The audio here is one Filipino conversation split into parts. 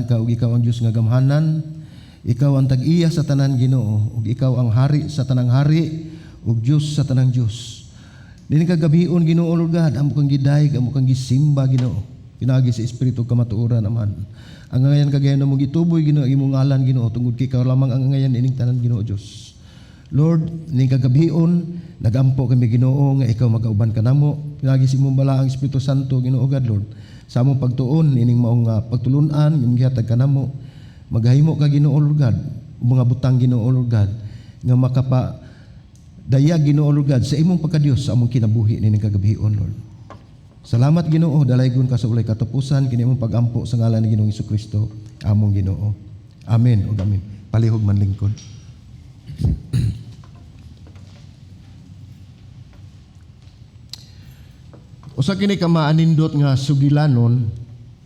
ka, ug ikaw ang Dios nga gamhanan, ikaw ang tag-iya sa tanan Ginoo, ug ikaw ang hari sa tanang hari, ug Dios sa tanang Dios. Dini ka gabion Ginoo Lord God, amo kang gidayeg, amo kang gisimba Ginoo. Pinagi sa espiritu kamatuoran aman. Ang ngayan kagayan mo gituboy Ginoo imong ngalan Ginoo, tungod kay ikaw lamang ang ngayan ining tanan Ginoo Dios. Lord, ning kagabion nagampo kami Ginoo nga ikaw magauban kanamo. Pinagi sa imong balaang Espiritu Santo Ginoo God Lord. Sa among pagtuon ining maong pagtulunan imong gihatag kanamo. Maghimo ka Ginoo Lord God, mga butang Ginoo Lord God nga makapa dayag Ginoo Lord God sa imong pagkadios sa among kinabuhi nining kagabion Lord. Salamat Ginoo, dalaygon ka sa ulay katapusan kini imong pagampo sa ngalan ni Ginoong Hesukristo among Ginoo. Amen ug amen. Palihog man lingkod. Usa kini ka maanindot nga sugilanon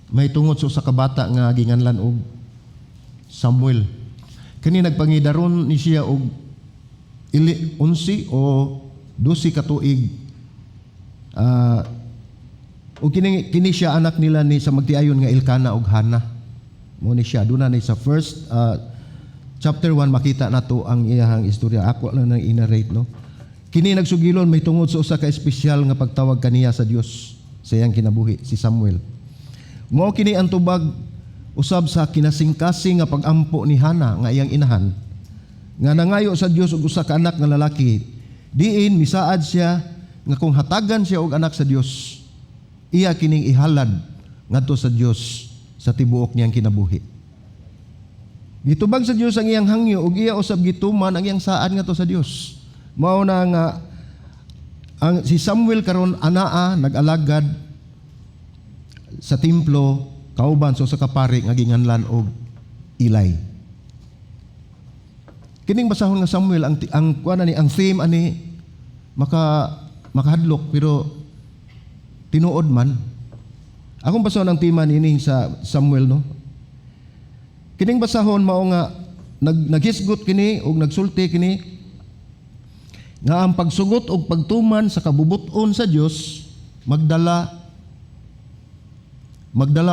may tungod sa usa ka bata nga ginganlan og Samuel. Kini nagpangidaron ni siya og 11 o 12 ka tuig. O kini siya anak nila ni sa magtiayon nga Elkana og Hana. Mo ni siya duna ni sa first chapter 1 makita nato ang iyahang istorya. Ako lang nang inarrate no. Kini nagsugilon may tungod sa usa ka espesyal nga pagtawag kaniya sa Dios sa iyang kinabuhi si Samuel. Mao kini ang tubag usab sa kinasingkasing nga pagampo ni Hana nga iyang inahan nga nangayo sa Dios og usa ka anak nga lalaki. Diin misaad siya nga kung hatagan siya og anak sa Dios, iya kining ihalad ngadto sa Dios sa tibuok niyang kinabuhi. Gitubag sa Dios ang iyang hangyo ug iya usab gituman ang iyang saad ngadto sa Dios. Mao na nga ang si Samuel karon anaa nag-alagad sa templo kauban sa kapari nga ginganlan og Eli. Kining basahon nga Samuel ang kuan ni ang theme ani makahadlok pero tinuod man. Akong basahon ang tema nining sa Samuel no. Kining basahon mao nga naghisgot kini ug nagsulti kini nga ang pagsugot o pagtuman sa kabubuton sa Dios magdala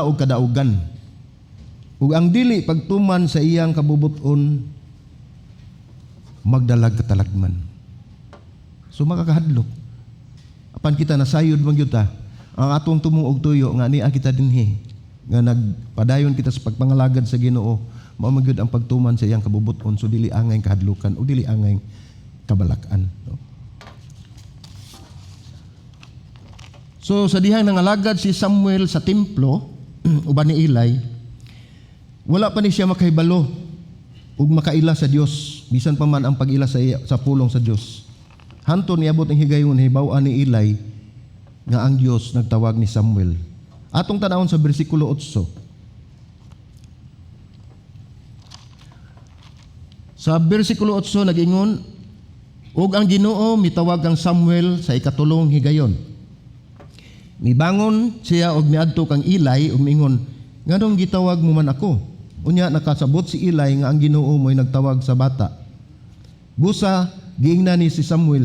og kadaugan. Ug ang dili pagtuman sa iyang kabubuton magdalag katalagman. So makakahadlok. Apan kita nasayod man gyud ta ang atong tumong og tuyo nga niya kita dinhi nga nagpadayon kita sa pagpangalagad sa Ginoo mao man gyud ang pagtuman sa iyang kabubuton so dili angay kahadlukan o dili angay kabalakan. So sa dihang nangalagad si Samuel sa templo uban ni Eli, wala pa ni siya makahibalo ug makaila sa Dios bisan pa man ang pag-ila sa pulong sa Dios. Hanto niabot ang higayon hibaw-an ni Eli nga ang Dios nagtawag ni Samuel. Atong tanawon sa bersikulo 8. Sa bersikulo 8 nag-ingon, ug ang Ginoo mitawag kang Samuel sa ikatulong higayon. Mibangon siya og miadto kang Eli ug miingon, nganong gitawag mo man ako? Unya nakasabot si Eli nga ang Ginoo mo'y nagtawag sa bata. Busa giingnan ni si Samuel,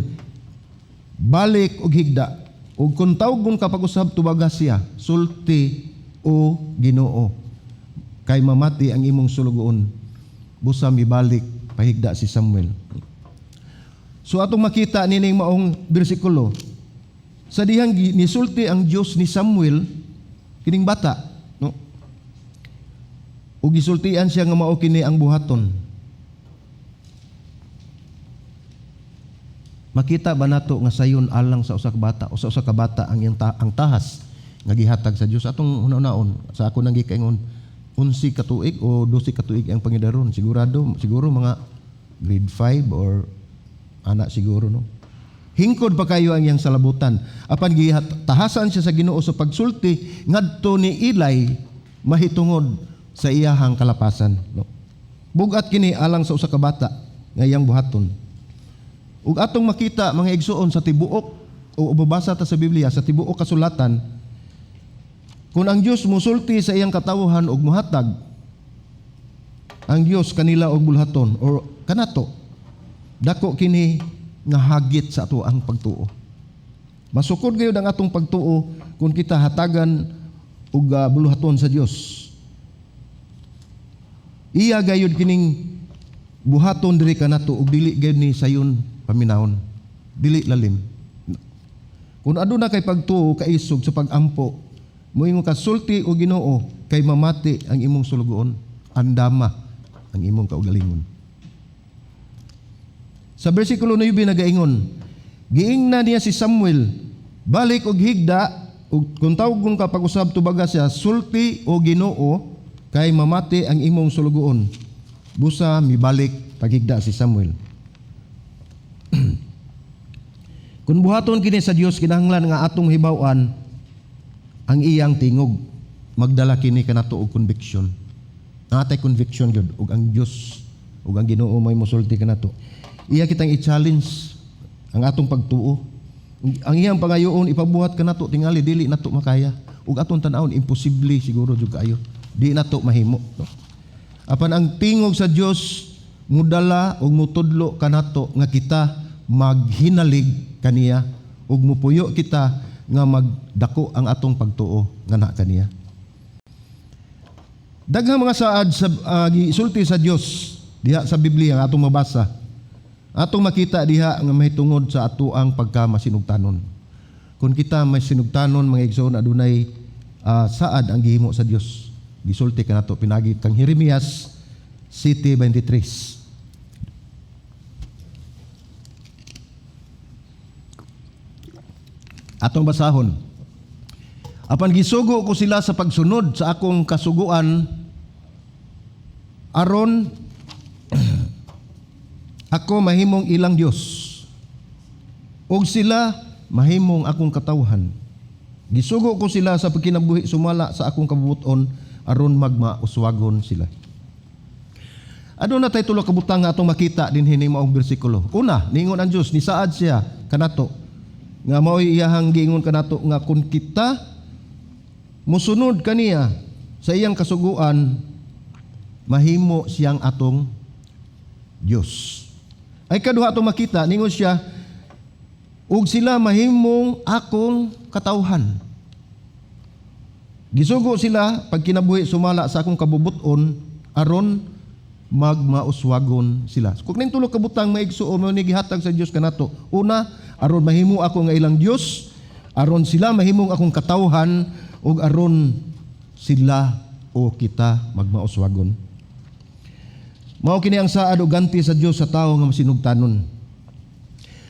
balik og higda. Ug kun tawgon ka pag-usab tubaga siya, sulti o Ginoo. Kay mamati ang imong sulugoon. Busa mibalik pahigda si Samuel. So atong makita nining maong bersikulo, sa dihang nisulti ang Dios ni Samuel kining bata, no? Ug gisultian siya nga mao kini ang buhaton. Makita ba nato nga sayon alang sa usa ka bata o sa usa ka bata ang tahas nga gihatag sa Dios atong una-unaon sa ako nang gikaingon 11 ka tuig o 12 ka tuig ang pangidaron siguro mga grade 5 or anak siguro no. Hingkod pa kayo ang iyang salabutan. Apan gihatahasan siya sa Ginoo sa pagsulti ngadto ni Eli mahitungod sa iyahang kalapasan. No? Bugat kini alang sa usa ka bata nga iyang buhaton. Ug atong makita mga igsuon sa tibuok o babasa ta sa Biblia sa tibuok kasulatan, kung ang Dios musulti sa iyang katawhan ug muhatag ang Dios kanila og bulhaton or kanato, dako kini nga hagit sa ato ang pagtuo. Masukod gayud ang atong pagtuo kung kita hatagan og buluhaton sa Dios. Iya gayud kining buhaton diri kanato ug dili gayud ni sayon paminahon. Dili lalim. Kung aduna kay pagtuo kaisog sa pagampo, moingon ka sulti o Ginoo kay mamati ang imong sulugoon, andama ang imong kaugalingon. Sa bersikulo 9 nagaingon, giingna niya si Samuel, balik og higda ug kung tawgon ka pag-usab tubaga siya, sulti o Ginoo kay mamati ang imong sulugoon. Busa mibalik paghigda si Samuel. Kung buhaton kini sa Dios, kinahanglan nga atong hibaw-an ang iyang tingog. Magdala kini kanato og conviction. Atay conviction gyud ug ang Dios ug ang Ginoo may mosulti kanato. Iya kitang i-challenge ang atong pagtuo. Ang iyang pangayoon ipabuhat kanato tingali dili nato makaya. Ug atong tan-awon imposible siguro jud kaayo. Di nato mahimo. No? Apan ang tingog sa Dios mudala ug mutudlo kanato nga kita maghinalig kaniya ug mupuyo kita nga magdako ang atong pagtuo nga na kaniya. Daghang mga saad sa gisulti sa Dios diha sa Biblia nga atong mabasa. Atong makita diha nga mahitungod sa atoang pagkamasinugtanon. Kung kita may sinugtanon mga igsoon adunay saad ang gihimo sa Dios. Gisulti kanato pinagi kang Jeremias 7:23. Atong basahon. Apan gisugo ko sila sa pagsunod sa akong kasuguan aron ako mahimong ilang Dios. Og sila mahimong akong katawhan. Gisugo ko sila sa pagkinabuhi sumala sa akong kabubuton aron magmauswagon sila. Ano na tay tulo ka butang nga atong makita dinhi ni maong bersikulo. Una, ningon ang Dios ni saad siya kanato nga mao'y iyahang giingon kanato nga kung kita musunod kaniya sa iyang kasuguan, mahimo siyang atong Dios. Ay kaduha atong makita, ningon siya, ug sila mahimong akong katawhan. Gisugo sila pag kinabuhi sumala sa akong kabubuton aron magmauswagon sila. Kung ning tulo ka butang maigsuon mo ni gihatag sa Dios kanato. Una, aron mahimo ako nga ilang Dios, aron sila mahimong akong katawhan ug aron sila o kita magmauswagon. Mao kini ang saad ug ganti sa Dios sa tawo nga masinugtanon.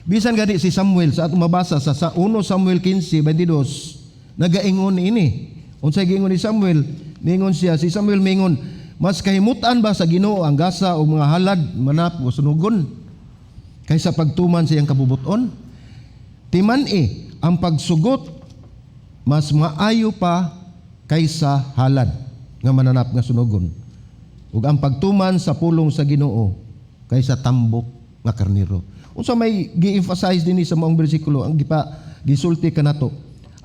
Bisan gani si Samuel sa atong mabasa sa 1 Samuel 15:22 nagaingon ini. Unsay giingon ni Samuel? Ningon siya, si Samuel mingon, mas kahimutan ba sa Ginoo ang gasa o mga halad manap o sunugon kaysa pagtuman sa iyang kabubuton? Timan-i ang pagsugot mas maayo pa kaysa halad nga mananap nga sunugon. Ug ang pagtuman sa pulong sa Ginoo kaysa tambok nga karnero. Unsa may gi-emphasize dinhi sa maong bersikulo ang gisulti kanato?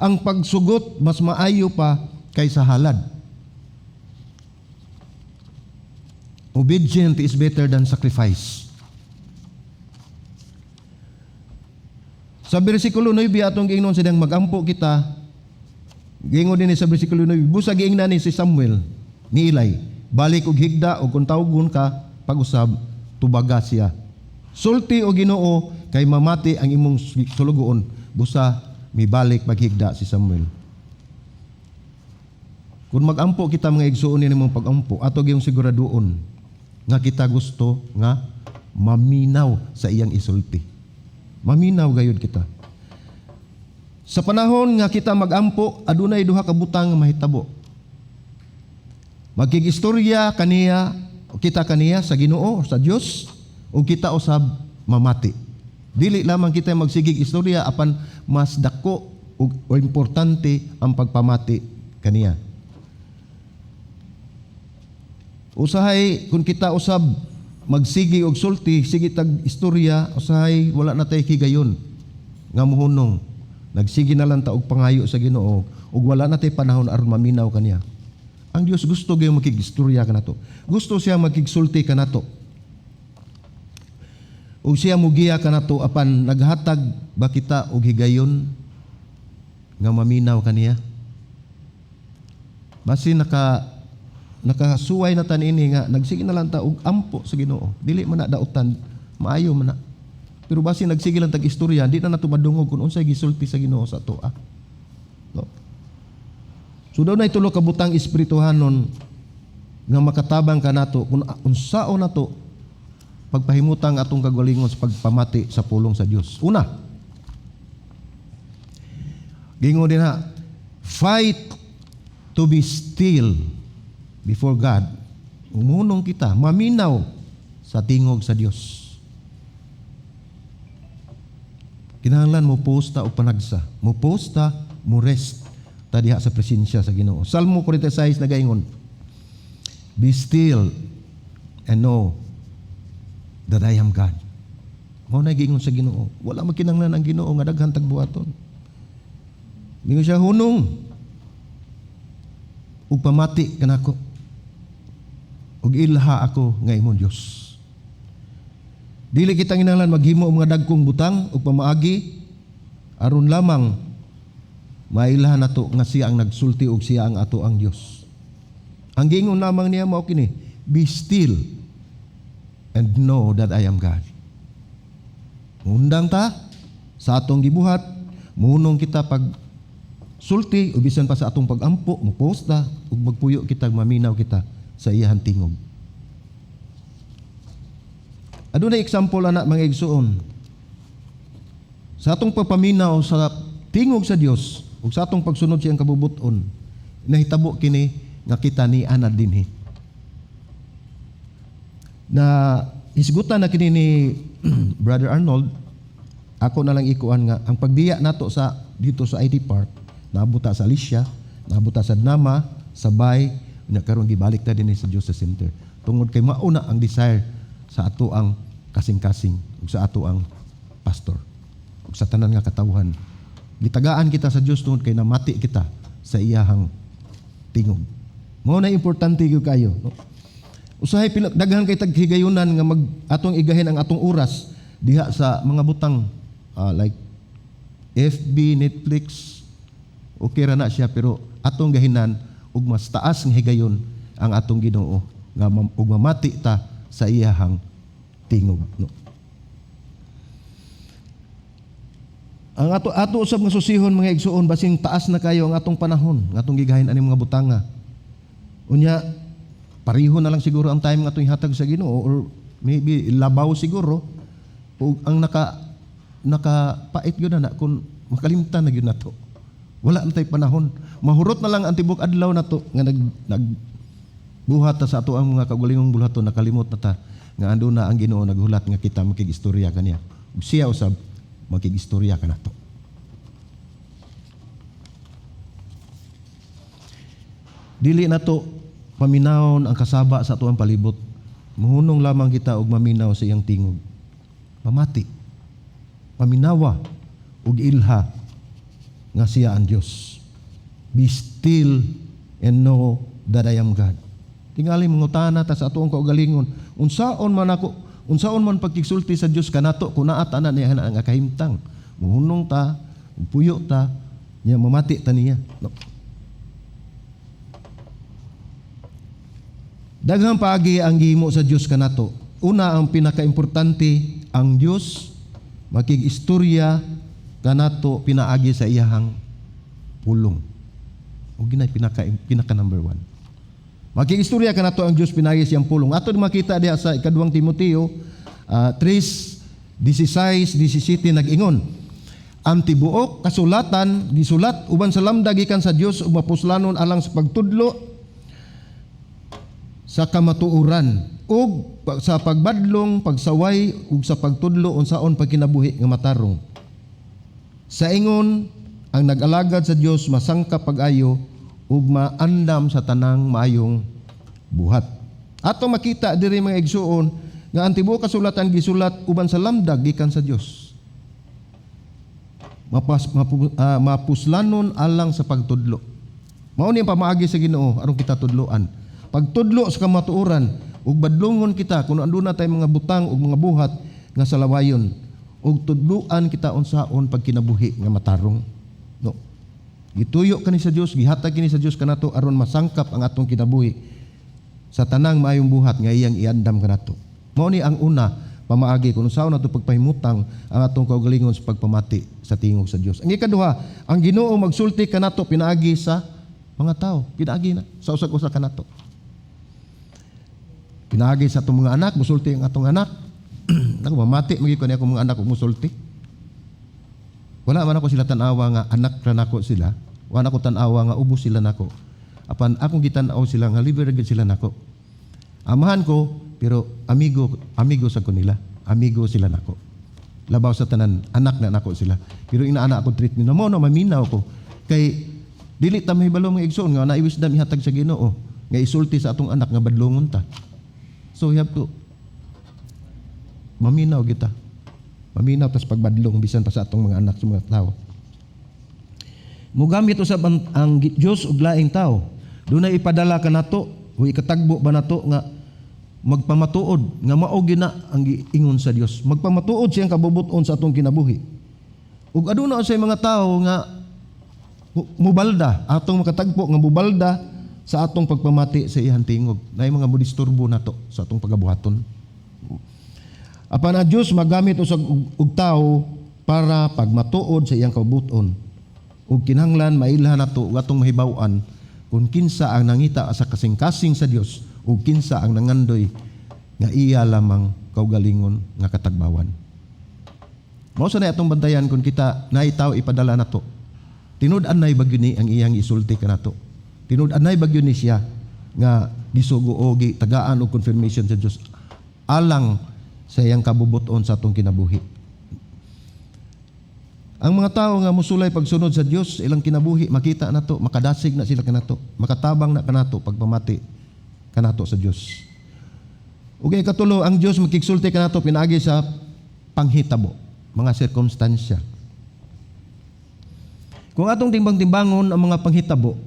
Ang pagsugot mas maayo pa kaysa halad. Obedient is better than sacrifice. Sa bersikulo 9 atong giingnon sidang magampo kita. Giingon din sa bersikulo 9, busa giingnan ni si Samuel ni Eli, balik og higda og kung tawgon ka pag-usab tubaga siya. Sulti o Ginoo kay mamati ang imong sulugoon. Busa mibalik maghigda si Samuel. Kung magampo kita mga igsuon ni mong pagampo, ato gyung siguraduon nga kita gusto nga maminaw sa iyang isulti. Maminaw gayud kita. Sa panahon nga kita magampo, adunay duha ka butang nga mahitabo. Magkigistorya kaniya, kita kaniya sa Ginoo, sa Dios, o kita usab mamati. Dili lamang kita magsigig istorya apan mas dako o importante ang pagpamati kaniya. Usahay kung kita usab magsigi og sulti, sige tag istorya, usahay wala na tay higayon nga muhunong. Nagsige na lang ta og pangayo sa Ginoo ug wala na tay panahon aron maminaw kaniya. Ang Dios gusto gyud makigistorya kanato. Gusto siya makigsulti kanato. Ug siya mugiya kanato apan naghatag ba kita og higayon nga maminaw kaniya. Basi nakasuway na tan ini nga nagsige na lang ta og ampo sa Ginoo. Dili man na dautan, maayo man na. Pero basi nagsige lang tag istorya, di na nato madungog kung unsay gisulti sa Ginoo sa atoa. No. So daw na itulo ka butang espirituhanon nga makatabang ka nato kung unsaon nato pagpahimutang atong kagalingon sa pagpamati sa pulong sa Dios. Una, gingon din ha, fight to be still before God. Umunong kita, maminaw sa tingog sa Dios. Kinahanglan mo posta o panagsa. Mo posta, mo rest ta diha sa presensya sa Ginoo. Salmo 46 nagaingon, be still and know that I am God. Mao na giingon sa Ginoo. Wala magkinahanglan ang Ginoo nga daghan tag buhaton. Mingon siya, hunong ug pamati kanako ug ilha ako nga imong Dios. Dili kita kinahanglan maghimo og mga dagkong butang ug pamaagi aron lamang mailha nato nga siya ang nagsulti ug siya ang ato ang Dios. Ang giingon lamang niya mao kini, be still and know that I am God. Undang ta sa atong gibuhat, munong kita pag sulti o bisan pa sa atong pagampo, muposta ug magpuyo kita, maminaw kita sa iyang tingog. Adunay example ana mga igsuon. Sa atong pagpaminaw sa tingog sa Dios ug sa atong pagsunod sa iyang kabubuton, nahitabo kini nga kita ni ana dinhi. Na hisgutan na kini ni Brother Arnold, ako na lang ikuan nga ang pagbiya nato sa dito sa ID Park, nabuta sa Alicia, nabuta sa Nama, sa Bay, nya karon gibalik ta dinhi sa Joseph Center. Tungod kay mauna ang desire sa ato ang kasing-kasing ug sa ato ang pastor ug sa tanan nga katawhan. Gitagaan kita sa Dios tungod kay namati kita sa iyahang tingog. Mao na importante gyud kayo, no? Usahay daghan kay taghigayunan nga mag atong igahin ang atong oras diha sa mga butang like FB, Netflix, okay ra na siya, pero atong gahinan ug mas taas nga higayon ang atong Ginoo nga ug mamati ta sa iyahang tingog, no? Ang ato usab nga susihon mga igsuon, basing taas na kayo ang atong panahon nga atong gigahin ani mga butanga. Unya pareho na lang siguro ang time nga atong ihatag sa Ginoo, or maybe labaw siguro ug ang nakapait gyud na kung makalimtan na gyud nato. Wala na tay panahon. Mahurot na lang ang tibok adlaw nato nga nagbuhat ta sa ato ang mga kaugalingong bulhaton, nakalimot na ta nga ando na ang Ginoo naghulat nga kita makigistorya kaniya. Ug siya usab makigistorya kanato. Dili nato paminawon ang kasaba sa atuang palibot. Muhunong lamang kita og maminaw sa iyang tingog. Pamati, paminawa ug ilha nga siya ang Dios. Be still and know that I am God. Tingali mangutana ta sa atuang kaugalingon, unsaon man pagkigsulti sa Dios kanato kun naa tanan niya ang kahimtang. Muhunong ta, puyo ta, nya mamati ta niya. No. Daghang paagi ang gihimo sa Dios kanato. Una, ang pinakaimportante, ang Dios makigistorya kanato pinaagi sa iyahang pulong. O ginay pinaka number 1. Makigistorya kanato ang Dios pinaagi sa iyang pulong. Ato makita diha sa ikaduhang Timoteo 3:16-17 nag-ingon, ang tibuok kasulatan gisulat uban sa lamda gikan sa Dios ug mapuslanon alang sa pagtudlo sa kamatuoran ug sa pagbadlong, pagsaway ug sa pagtudlo unsaon pagkinabuhi nga matarong. Sa ingon ang nag-alagad sa Dios masangka pag-ayo ug maandam sa tanang maayong buhat. Ato makita diri mga igsuon nga ang tibuok kasulatan gisulat uban sa lamdag gikan sa Dios. Mapuslanon alang sa pagtudlo. Mao ni ang pamaagi sa Ginoo aron kita tudloan. Pagtudlo sa kamatuoran ug badlongon kita kun anduna tay mga butang ug mga buhat nga salawayon ug tudloan kita unsaon pagkinabuhi nga matarong, no. Gituyo kani sa Dios, gihatag kini sa Dios kanato aron masangkap ang atong kinabuhi sa tanang maayong buhat nga iyang iandam kanato. Mao ni ang una pamaagi kung saan nato pagpahimutang ang atong kaugalingon sa pagpamati sa tingog sa Dios. Ang ikaduha, ang Ginoo magsulti kanato pinaagi sa mga tao, pinaagi na sa usa-usa kanato. Pinaagi sa atong mga anak, musulti ang atong anak. Ako mamati magi ko ni akong mga anak ug musulti. Wala man ako sila tan-awa nga anak ra nako sila. Wala ako tan-awa nga ubos sila nako. Apan akong gitan-aw sila nga libre gid sila nako. Amahan ko pero amigo sa ko nila. Amigo sila nako. Labaw sa tanan anak na nako sila. Pero inaana ako treat nila mo no maminaw ko. Kay dili ta mahibalo mga igsoon nga naay wisdom ihatag sa Ginoo nga isulti sa atong anak nga badlongon ta. So we have to maminaw kita. Maminaw tas pagbadlong bisan pa sa atong mga anak sa mga tao. Mugamit usab ang Dios og laing tao. Dunay ipadala kanato o ikatagbo ba nato nga magpamatuod nga mao gina ang giingon sa Dios. Magpamatuod siyang kabubuton sa atong kinabuhi. Ug aduna sa mga tao nga mubalda, atong makatagpo nga mubalda sa atong pagpamati sa iyang tingog. Naay mga modisturbo nato sa atong pagabuhaton. Apan ang Dios magamit usab og tao para pagmatuod sa iyang kabubuton. Ug kinahanglan mailhan nato ug atong mahibaw-an kung kinsa ang nangita sa kasing-kasing sa Dios ug kinsa ang nangandoy nga iya lamang kaugalingon nga katagbawan. Mao sa nay atong bantayan kung kita naay tawo ipadala nato. Tinud-an nay bagyo ni ang iyang isulti kanato. Tinud-an nay bagyo ni siya nga gisugo o tagaan og confirmation sa Dios alang sa iyang kabubuton sa atong kinabuhi. Ang mga tao nga musulay pagsunod sa Dios ilang kinabuhi makita nato, makadasig na sila kanato, makatabang na kanato pagpamati kanato sa Dios. Ug ikatulo, ang Dios makigsulti kanato pinaagi sa panghitabo, mga sirkumstansya. Kung atong timbang-timbangon ang mga panghitabo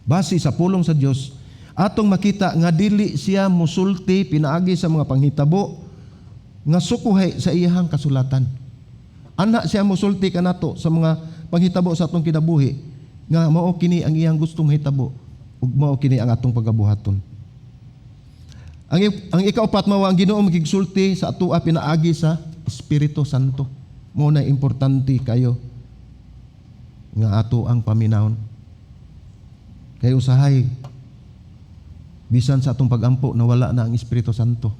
base sa pulong sa Dios, atong makita nga dili siya musulti pinaagi sa mga panghitabo nga sukuhay sa iyang kasulatan. Ana siya musulti kanato sa mga panghitabo sa atong kinabuhi nga mao kini ang iyang gustong mahitabo ug mao kini ang atong pagabuhaton. Ang ikaapat mao ang Ginoo makigsulti sa atoa pinaagi sa Espiritu Santo. Mao na importante kayo nga ato ang paminawon. Kay usahay bisan sa atong pagampo nawala na ang Espiritu Santo.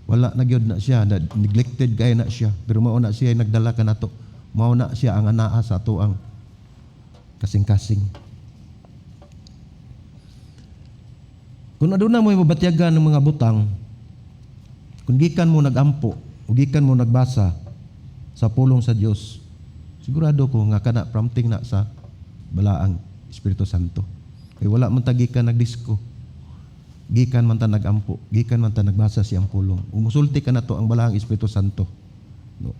Wala na gyud na siya, neglected kay na siya. Pero mao na siya nagdala kanato. Mao na siya ang anaa sa ato ang kasing-kasing. Kung aduna mo mabatyagan ng mga butang, kung gikan mo nagampo, o gikan mo nagbasa sa pulong sa Dios, sigurado ko nga kana prompting na sa balaang Espiritu Santo. Kay wala man tagikan nagdisko. Gikan man ta nagampo, gikan man ta nagbasa siyang pulong. Umusulti ka na to ang balaang Espiritu Santo. No.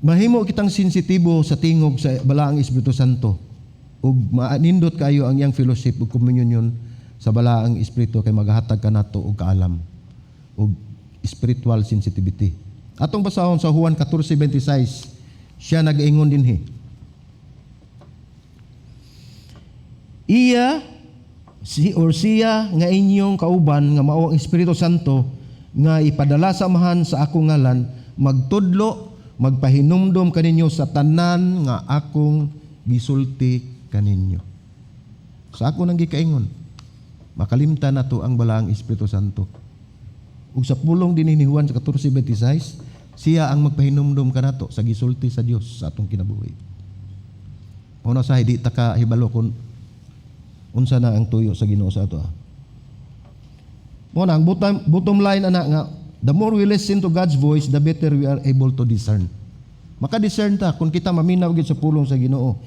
Mahimo kitang sensitibo sa tingog sa balaang Espiritu Santo. Ug maanindot kayo ang iyang fellowship ug communion sa balaang Espiritu kay maghatag ka nato og kaalam ug spiritual sensitivity. Atong basahon sa Juan 14:26, siya nag-ingon dinhi. Siya nga inyong kauban nga mao ang Espiritu Santo nga ipadala sa amahan sa akong ngalan magtudlo magpahinumdom kaninyo sa tanan nga akong gisulti kaninyo. Sa ako nang gikaingon makalimtan nato ang balaang Espiritu Santo. Ug sa pulong dinhi ni Juan 14:26, siya ang magpahinumdom kanato sa gisulti sa Dios sa atong kinabuhi. Una sa di ta ka hibalo kun unsa na ang tuyo sa Ginoo sa ato. Mo na ang bottom line ana nga the more we listen to God's voice, the better we are able to discern. Maka-discern ta kung kita maminaw gid sa pulong sa Ginoo.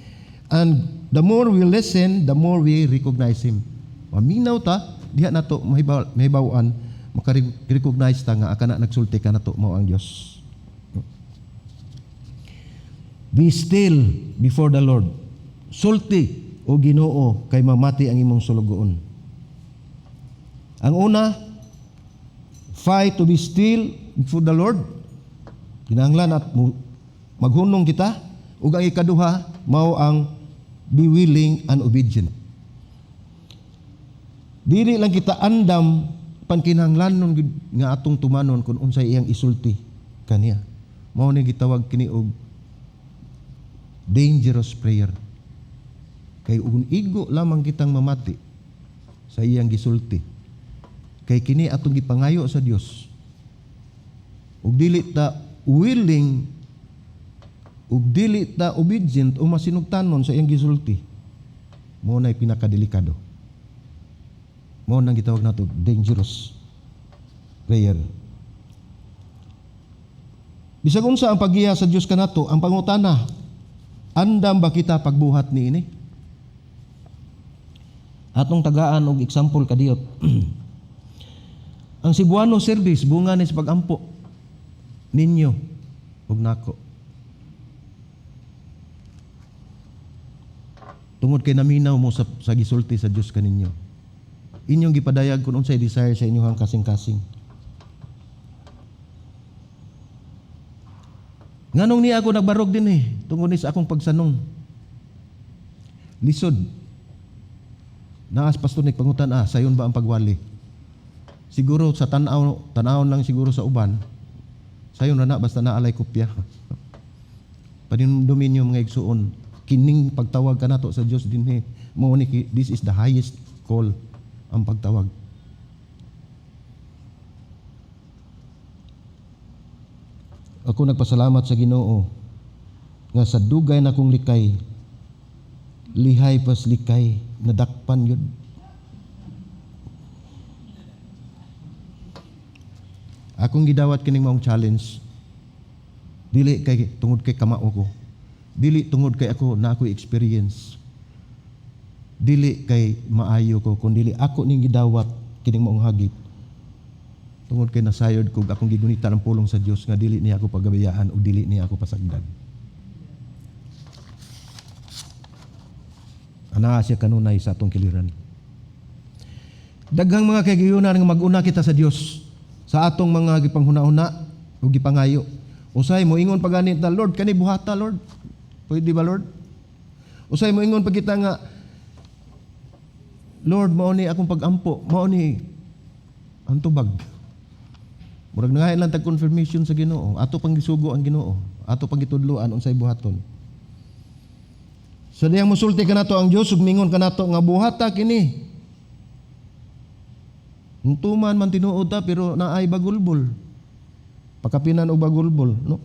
And the more we listen, the more we recognize Him. Maminaw ta, diha nato mahibaw-an, maka-recognize ta nga akana nagsulti ka nato mao ang Dios. Be still before the Lord. Sulti o Ginoo kay mamati ang imong sulugoon. Ang una, fight to be still before the Lord. Kinahanglan at maghunong kita. Ug ang ikaduha mao ang be willing and obedient. Dili lang kita andam pankinahanglanon gid nga atong tumanon kung unsay iyang isulti kaniya. Mao ni gitawag kini og dangerous prayer. Kay ug igo lamang kitang mamati sa iyang gisulti. Kay kini atong gipangayo sa Dios. Ug dili ta willing ug dili ta obedient o masinugtanon sa iyang gisulti. Mao nay pinakadelikado. Mao nang gitawag nato dangerous prayer. Bisag unsa ang paggiya sa Dios kanato, ang pangutana, andam ba kita pagbuhat niini? Atong tagaan og example kadiyot. Ang Cebuano service bunga ni sa pagampo ninyo ug nako. Tungod kay naminaw mo sa gisulti sa Dios kaninyo. Inyong gipadayag kung unsay desire sa inyong kasing-kasing. Nganong niya ako nagbarog din tungod ni sa akong pagsanong. Lisod. Naas pastor nagpangutan, sayon ba ang pagwali? Siguro sa tanaw lang siguro sa uban. Sayon na basta naalay kopya. Paninumdumin niyo mga igsuon, kining pagtawag kanato sa Dios dinhi, mo ni this is the highest call ang pagtawag. Ako nagpasalamat sa Ginoo nga sa dugay na kong likay, lihay pas likay, nadakpan yun. Akong gidawat kining maong challenge, dili kay tungod kay kamao ko, dili tungod kay ako na ako'y experience, dili kay maayo ko, kundi dili ako ning gidawat kining maong hagit. Tungod kay nasayod ko akong gigunita ng pulong sa Dios nga dili niya ako pagabayaan o dili niya ako pasagdan. Ana siya kanunay sa atong kiliran. Daghang mga kagiyunan nga mag-una kita sa Dios sa atong mga gipanghuna-huna o gipangayo. Usay mo ingon paganit na, Lord, kani buhata, Lord. Pwede ba, Lord? Usay mo ingon pag kita nga, Lord, mao ni akong pagampo, mao ni ang tubag. Murag nangahay lang tag confirmation sa Ginoo. Ato pang gisugo ang Ginoo. Ato pang gitudloan unsay buhaton. Sa diyang musulti kanato ang Dios ug mingon kanato nga buhata kini. Tuman man tinuod ta pero naay bagulbol. Pakapinan og bagulbol, no?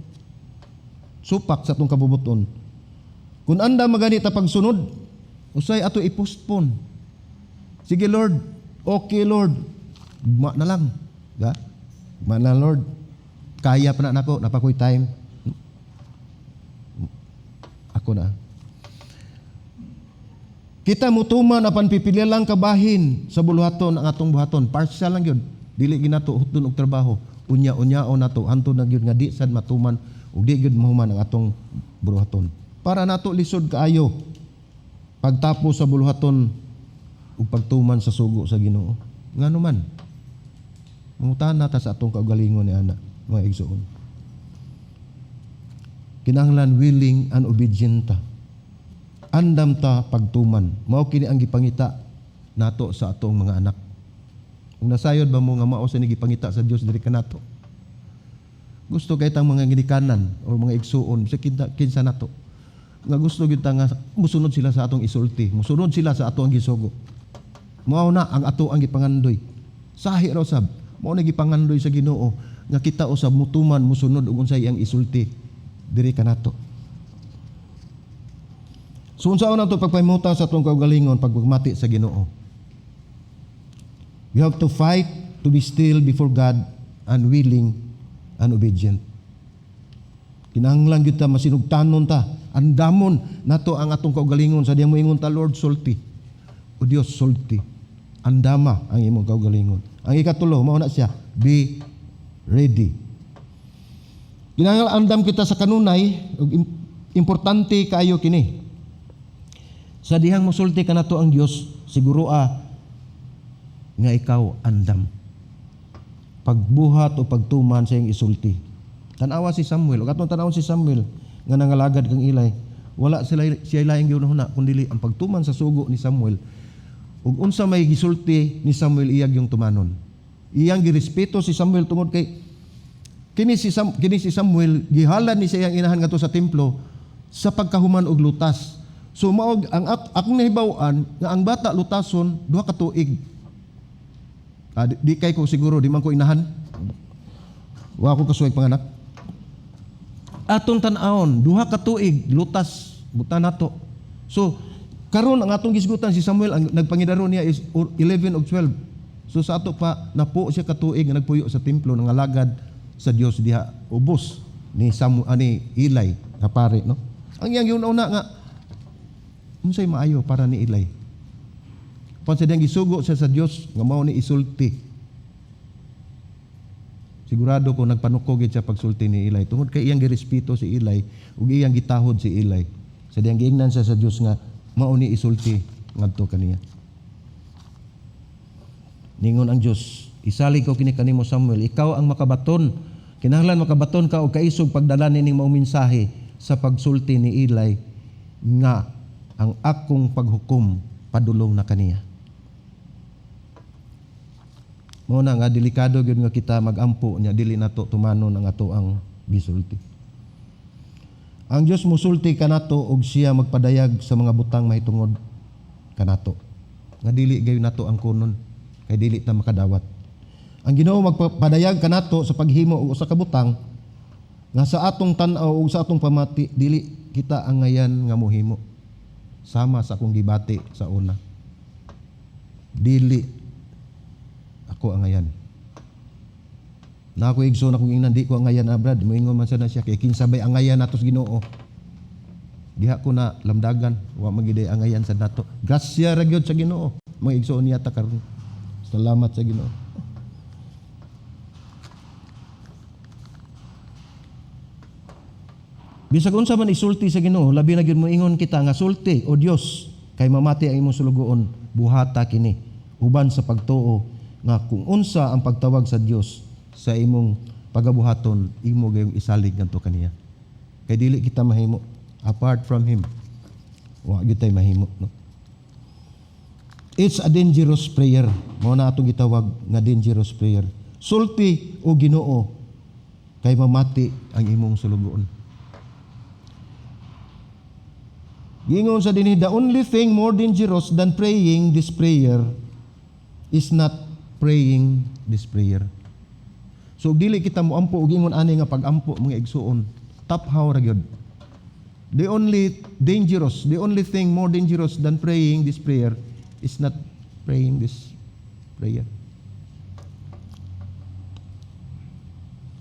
Supak sa tong kabubuton. Kung anda magani ta pagsunod, usay ato i-postpone. Sige Lord, okay Lord, gma na lang. Ga? Gma na Lord. Kaya pa na nako, napakoy time. Ako na. Kita mutuman apan pipili lang kabahin sa buluhaton ang atong buhaton. Partial lang yun. Dili ginato hutun og trabaho. Unya-unyaon nato hantud na gyud nga di sad matuman ug di gyud mahuman ang atong buluhaton. Para nato lisod kaayo pagtapos sa buluhaton ug pagtuman sa sugo sa Ginoo. Ngano man? Mangutana ta sa atong kaugalingon ni ana, mga igsoon. Kinahanglan willing and obedient ta. Andam ta pagtuman. Mao kini ang gipangita nato sa atong mga anak. Kung nasayod ba mo nga mao sa gipangita sa Dios diri kanato. Gusto kay tang mga ginikanan o mga igsuon sa kinsa nato. Nga gusto gyud ta nga musunod sila sa atong isulti, musunod sila sa atong gisugo. Mao na ang ato ang gipangandoy. Sahi raw sab, mao na gipangandoy sa Ginoo nga kita usab mutuman musunod ug unsay ang isulti diri kanato. So unsa na ito pagpahimutan sa itong kaugalingon pagmati sa Ginoo? You have to fight to be still before God and willing and obedient. Kinahanglan gyud ta masinugtanon ta, andamon nato ang atong kaugalingon sa diyang moingon ta, Lord, sulti. O Dios, sulti. Andama ang imong kaugalingon. Ang ikatulo, mao na siya, be ready. Kinahanglan andam kita sa kanunay, importante kaayo kini. Sa dihang musulti ka na to ang Diyos, siguro nga ikaw andam. Pagbuhat o pagtuman sa iyong isulti. Tanawa si Samuel, o katong tanawon si Samuel, nga nangalagad kang ilay, wala siya ilayang ginahuna, kundi ang pagtuman sa sugo ni Samuel, ug unsa may gisulti ni Samuel iyag yung tumanon. Iyang girespeto si Samuel tungod kay kini si Samuel gihalad ni sa iyang inahan ngadto sa templo sa pagkahuman og lutas. So mao ang akong nahibaw-an nga ang bata lutason 2 ka tuig. Di kay ko siguro di man ko inahan. Wa ko kasuway panganak. Atong tan-awon 2 ka tuig lutas buta nato. So karon ang atong gisgutan si Samuel ang nagpangidaro niya is 11 of 12. So sa ato pa napo siya ka tuig nga nagpuyo sa templo ng alagad sa Dios diha ubos ni Eli nga pare, no? Ang iyang una nga unsay maayo para ni Eli. Pansa diyang gisugo siya sa Dios nga mao ni isulti. Sigurado ko nagpanukog siya pagsulti ni Eli tungod kay iyang girespeto si Eli ug iyang gitahod si Eli. Sa diyang giingnan siya sa Dios nga mao ni isulti ngadto kaniya. Ningon ang Dios, isalig ko kini kanimo Samuel, ikaw ang makabaton. Kinahanglan makabaton ka og kaisog pagdala ning maong mensahe sa pagsulti ni Eli nga ang akong paghukom padulong na kaniya. Mo na nga delikado gyud nga kita magampo nya dili nato tumanon ang ato ang gisulti. Ang Dios mosulti kanato og siya magpadayag sa mga butang mahitungod kanato. Nga dili gayon nato ang kunon kay dili ta makadawat. Ang Ginoo magpadayag kanato sa paghimo og usa ka butang nga sa atong tan-aw ug sa atong pamati dili kita ang ngayan nga mohimo. Sama sa akong gibati sa una. Dili ako ang ngayan. Na ako igsoon akong ingnan di ko ang ngayan Brad, moingon man sana siya kay kinsabay ang ngayan nato sa Ginoo. Diha ko na lamdagan wa magide ang ngayan sa nato. Grasya ra gyud sa Ginoo. Mga igsoon niya ta karon. Salamat sa Ginoo. Bisag unsa man isulti sa Ginoo, labi na gyud moingon kita nga sulti o Dios kay mamati ang imong sulugoon, buhata kini uban sa pagtuo nga kung unsa ang pagtawag sa Dios sa imong pagabuhaton, imo gayong isalig ngadto kaniya. Kay dili kita mahimo apart from him. Wa gyud tay mahimo, no? It's a dangerous prayer. Mao na atong gitawag nga dangerous prayer. Sulti o Ginoo kay mamati ang imong sulugoon. Gingon sa dinhi, the only thing more dangerous than praying this prayer is not praying this prayer. So dili kita mo ampo og ingon ani nga pag-ampo mga igsuon. Taphaw ra gyud. The only thing more dangerous than praying this prayer is not praying this prayer.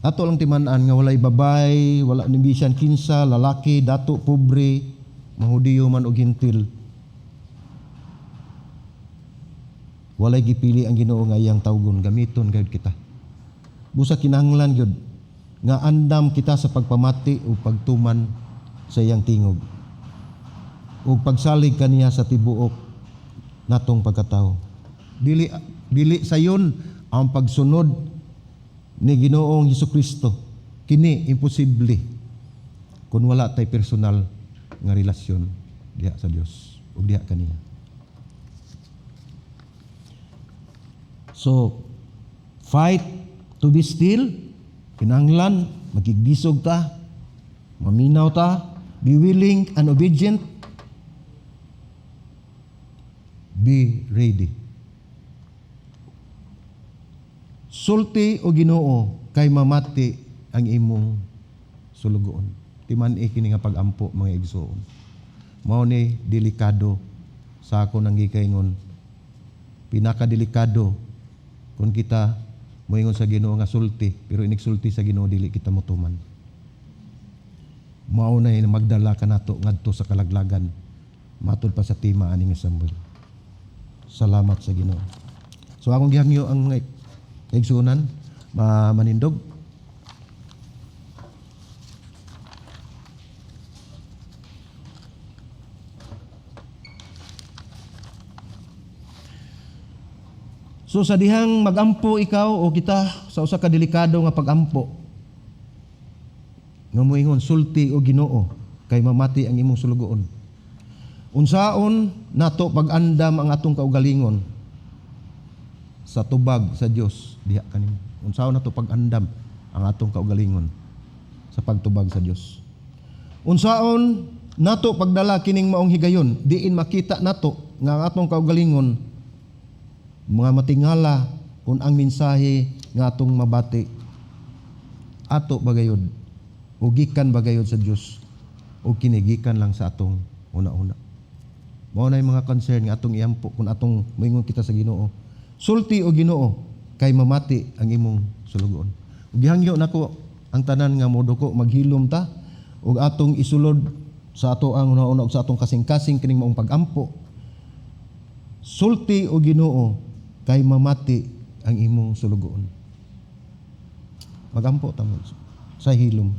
Ato lang timan-an nga walay babay, wala ni bisan kinsa, lalaki, dato, pobre, Mahudiyo man o Gentil. Walay gipili ang Ginoo nga iyang tawgon, gamiton gayud kita. Busa kinahanglan gyud nga andam kita sa pagpamati o pagtuman sa iyang tingog. O pagsalig kaniya sa tibuok natong pagkatao. Dili sayon ang pagsunod ni Ginoong Hesukristo. Kini imposible kung wala tay personal nga relasyon diha sa Dios ug diha kaniya. So, fight to be still, kinahanglan magigdisog ta, maminaw ta, be willing and obedient, be ready. Sulti o Ginoo kay mamati ang imong sulugoon. Timan kini nga pag-ampo mga igsoon. Mao ni delikado sa ako nang gikaingon. Pinaka-delikado kung kita moingon sa Ginoo nga sulti, pero inigsulti sa Ginoo dili kita motuman. Mao na magdala kanato ngadto sa kalaglagan. Matud pa sa tima ani nga Samuel. Salamat sa Ginoo. So akong gihangyo ang igsuonan manindog. So sa dihang magampo ikaw o kita sa usa ka delikado nga pagampo, nga moingon sulti o Ginoo kay mamati ang imong sulugoon. Unsaon nato pag-andam ang atong kaugalingon sa tubag sa Dios diha kanimo. Unsaon nato pag-andam ang atong kaugalingon sa pagtubag sa Dios. Unsaon nato pagdala kining maong higayon, diin makita nato nga ang atong kaugalingon mga matingala kung ang mensahe nga atong mabati ato bagayod o gikan bagayod sa Dios o kinigikan lang sa atong una-una. Mao na yung mga concern nga atong iampo kung atong moingon kita sa Ginoo. Sulti o Ginoo kay mamati ang imong sulugon. Ug gihangyo nako ang tanan nga moduko maghilom ta ug atong isulod sa ato ang una-una ug sa atong kasing-kasing kining maong pag-ampo. Sulti o Ginoo kay mamati ang imong sulugon. Magampo ta mo sa hilom.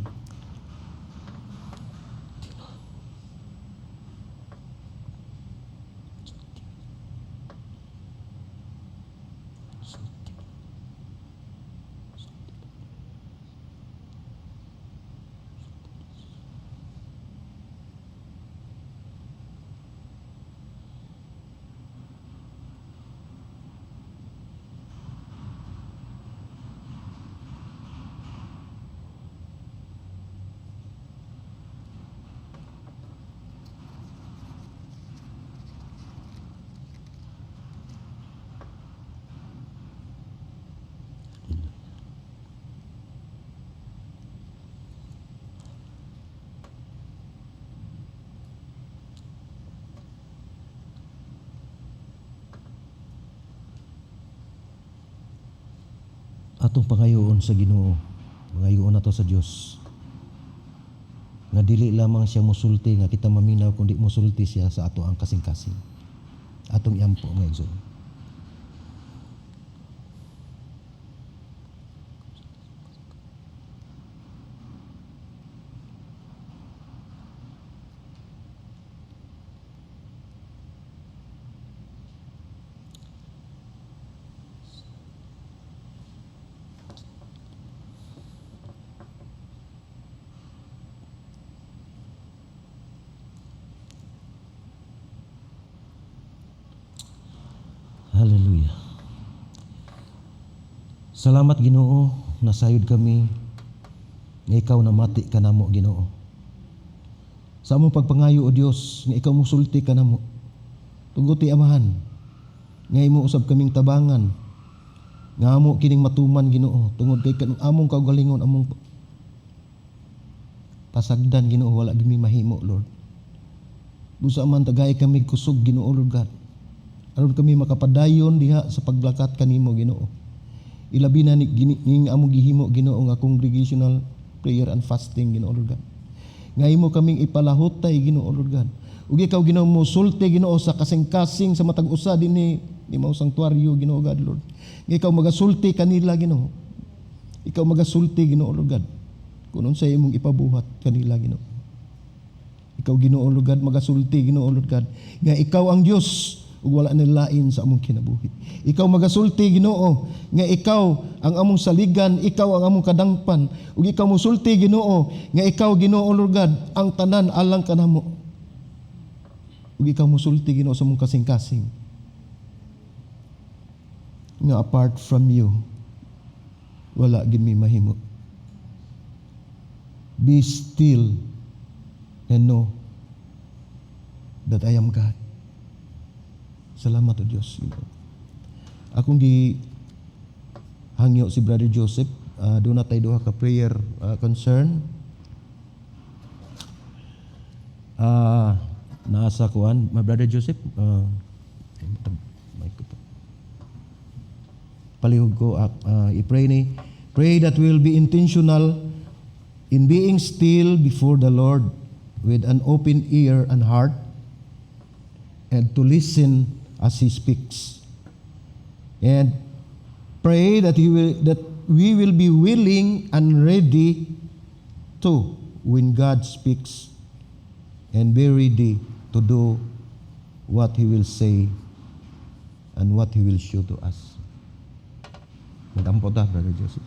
Atong pangayoon sa Ginoo, pangayoon nato sa Dios. Nga dili lamang siya mosulti nga kita maminaw kundi mosulti siya sa ato ang kasing-kasing. Atong iampo nga igsoon. Hallelujah. Salamat Ginoo, nasayod kami nga ikaw namati ka namo Ginoo. Sa among pagpangayo o Dios nga ikaw musulti ka namo. Tuguti amahan nga imo usab kaming tabangan nga amo kining matuman Ginoo tungod kay among kaugalingon among pasagdan Ginoo wala gimi mahimo Lord. Busa man tagay kami kusog Ginoo Lord God. Aron kami makapadayon diha sa paglakat kanimo Ginoo. Ilabi na ning among gihimo Ginoo nga congregational prayer and fasting Ginoo Lord God. Nga imo kaming ipalahutay Ginoo Lord God. Ug ikaw Ginoo mo sulti Ginoo sa kasing-kasing sa matag usa dinhi ni mao sanctuaryo Ginoo God Lord. Nga ikaw magasulti kanila Ginoo. Ikaw magasulti Ginoo Lord God. Kung unsay imong ipabuhat kanila Ginoo. Ikaw Ginoo Lord God magasulti Ginoo Lord God. Nga ikaw ang Dios ug wala na lain sa among kinabuhi. Ikaw magasulti Ginoo nga ikaw ang among saligan, ikaw ang among kadangpan, ug ikaw mosulti Ginoo nga ikaw Ginoo Lord God ang tanan alang kanamo. Ug ikaw mosulti Ginoo sa among kasing-kasing nga apart from you wala gid mi mahimo. Be still and know that I am God. Salamat o Diyos. Akong hangyo si Brother Joseph. Doon na tayo duha ka prayer concern. Nasa kuan, my Brother Joseph. Palihog ko, i-pray ni. Pray that we'll be intentional in being still before the Lord with an open ear and heart and to listen as He speaks. And pray that we will be willing and ready to when God speaks and be ready to do what He will say and what He will show to us. Magampo ta, Brother Joseph.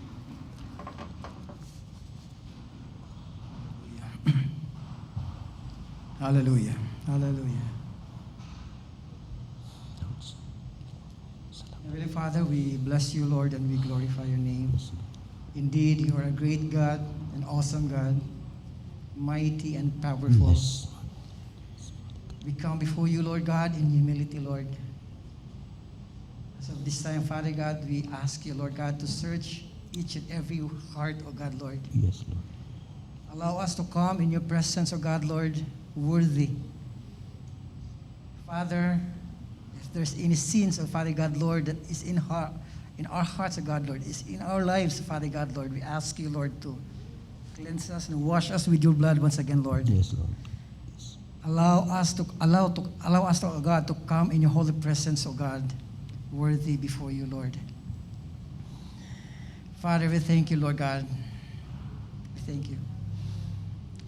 Hallelujah. Hallelujah. Father, we bless you, Lord, and we glorify your name. Indeed, you are a great God, an awesome God, mighty and powerful. Yes. We come before you, Lord God, in humility, Lord. As of this time, Father God, we ask you, Lord God, to search each and every heart, O God, Lord. Yes, Lord. Allow us to come in your presence, O God, Lord, worthy. Father, if there's any sins, O Father God, Lord, that is in our hearts, O God, Lord, is in our lives, Father God, Lord, we ask you, Lord, to cleanse us and wash us with your blood once again, Lord. Yes, Lord. Yes. Allow us, O God, to come in your holy presence, O God, worthy before you, Lord. Father, we thank you, Lord God. We thank you.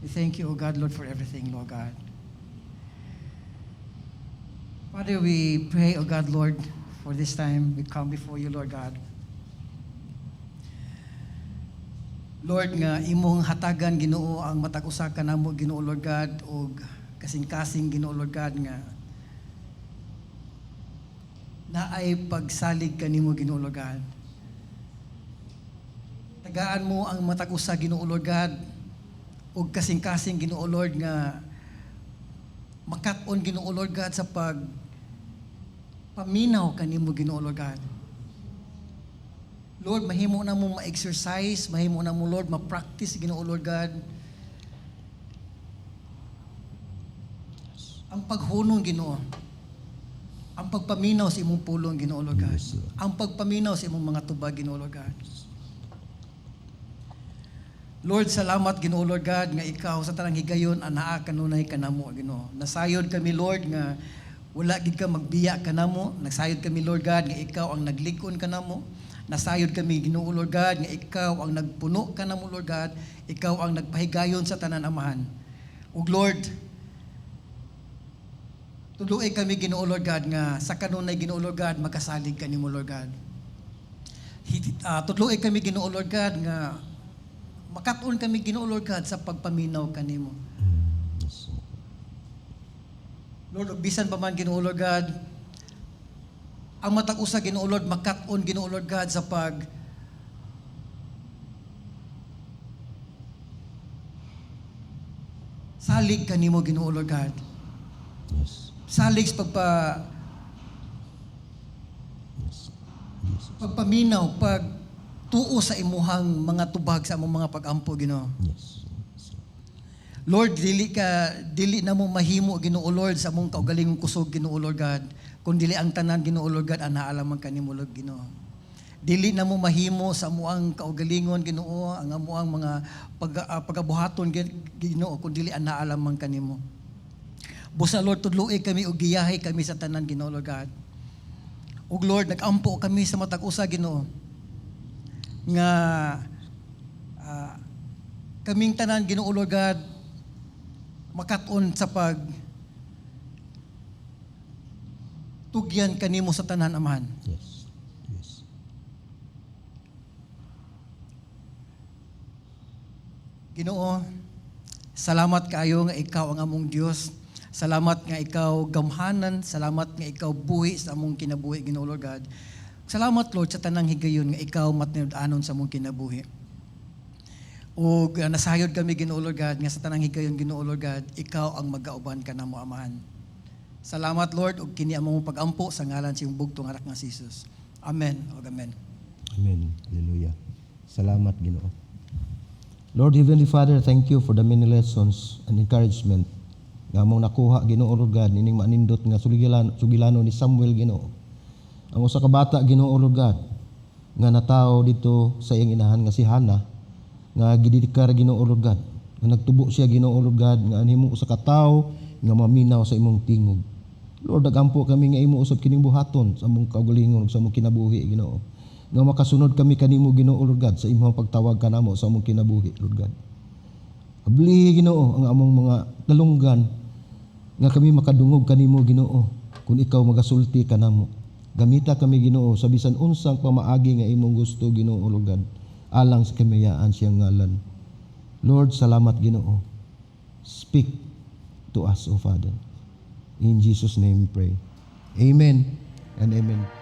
We thank you, O God, Lord, for everything, Lord God. Father, we pray, O God, Lord, for this time we come before you, Lord God. Lord, nga imong hatagan, Ginoo, ang matag usa kanamo, Ginoo, Lord God, o kasing-kasing, Ginoo, Lord God, nga na ay pagsalig kanimo, Ginoo, Lord God. Tagaan mo ang matag usa, Ginoo, Lord God, o kasing-kasing, Ginoo, Lord, nga makat-on, Ginoo, Lord God, sa paminaw kanimo, Ginoo, Lord God. Lord, mahimo na mo ma-exercise, mahimo na mo, Lord, ma-practice, Ginoo, Lord God, ang paghunong, Ginoo, ang pagpaminaw sa imong pulong, Ginoo, Lord God, Yes, Lord. ang pagpaminaw sa imong mga tubag, Ginoo, Lord God. Lord, salamat, Ginoo, Lord God, nga ikaw sa tanang higayon anaa kanunay kanamo, Ginoo. Nasayod kami, Lord, nga wala gid ka magbiya kanamo. Nasayod kami, Lord God, nga ikaw ang naglikon kanamo. Nasayod kami, Ginoo, Lord God, nga ikaw ang nagpuno kanamo, Lord God. Ikaw ang nagpahigayon sa tanan amahan. Ug Lord, tuluay kami, Ginoo, Lord God, nga sa kanunay, Ginoo, Lord God, makasalig kanimo, Lord God. Tuluay kami, Ginoo, Lord God, nga makatun kami, Ginoo, Lord God, sa pagpaminaw kanimo. Yes, Lord. Lord, bisan pa man, Ginoo, Lord God, ang matag usa, Ginoo, Lord, makatun, Ginoo, Lord God, sa salig kanimo, Ginoo, Lord God. Yes. Salig sa Yes. Yes. pagpaminaw, tuo sa imuhang mga tubag sa among mga pag-ampo, Ginoo. Yes. Yes. Lord, dili na mo mahimo, Ginoo, Lord, sa among kaugalingong kusog, Ginoo, Lord God, kung dili ang tanan, Ginoo, Lord God, ang naalaman kanimo, Lord, Ginoo. Dili na mo mahimo sa amuang kaugalingon, Ginoo, ang amuang mga pagabuhaton, Ginoo, kung dili ang naalaman kanimo. Busa, Lord, tudluoy kami o giyahay kami sa tanan, Ginoo, Lord God. Ug Lord, nag-ampo kami sa matag usa, Ginoo, nga kaming tanan, Ginoo, Lord God, makat-on sa tugyan kanimo sa tanan, amahan. Yes. Yes. Ginoo, salamat kaayo nga ikaw ang among Dios. Salamat nga ikaw gamhanan, salamat nga ikaw buhi sa among kinabuhi, Ginoo, Lord God. Salamat, Lord, sa tanang higayon nga ikaw matnud-anon sa among kinabuhi. O nasayod kami, Ginoo, Lord God, nga sa tanang higayon, Ginoo, Lord God, ikaw ang magauban kanamo, amahan. Salamat, Lord, ug kini among pag-ampo sa ngalan sa iyong bugtong anak nga si Jesus. Amen ug amen. Amen. Hallelujah. Salamat, Ginoo. Lord Heavenly Father, thank you for the many lessons and encouragement nga among nakuha, Ginoo, Lord God, ining manindot nga sugilano ni Samuel, Ginoo. Ang usa ka bata, Ginoo, Lord God, nga natawo dito sa iyang inahan nga si Hannah, nga gididikar, Ginoo, Lord God, nga nagtubo siya, Ginoo, Lord God, nga anhimo usa ka tawo nga maminaw sa imong tingog. Lord, nagampo kami nga imo usab kining buhaton sa among kaugalingon ug sa among kinabuhi, Ginoo. Nga makasunod kami kanimo, Ginoo, Lord God, sa imong pagtawag kanamo sa among kinabuhi, Lord God. Abli, Ginoo, ang among mga dalunggan nga kami makadungog kanimo, Ginoo, kung ikaw magasulti kanamo. Gamita kami, Ginoo, sa bisan unsang pamaagi nga imong gusto, Ginoo, Lord God, alang sa kamayaan siyang ngalan. Lord, salamat, Ginoo. Speak to us, O Father. In Jesus' name we pray. Amen and amen.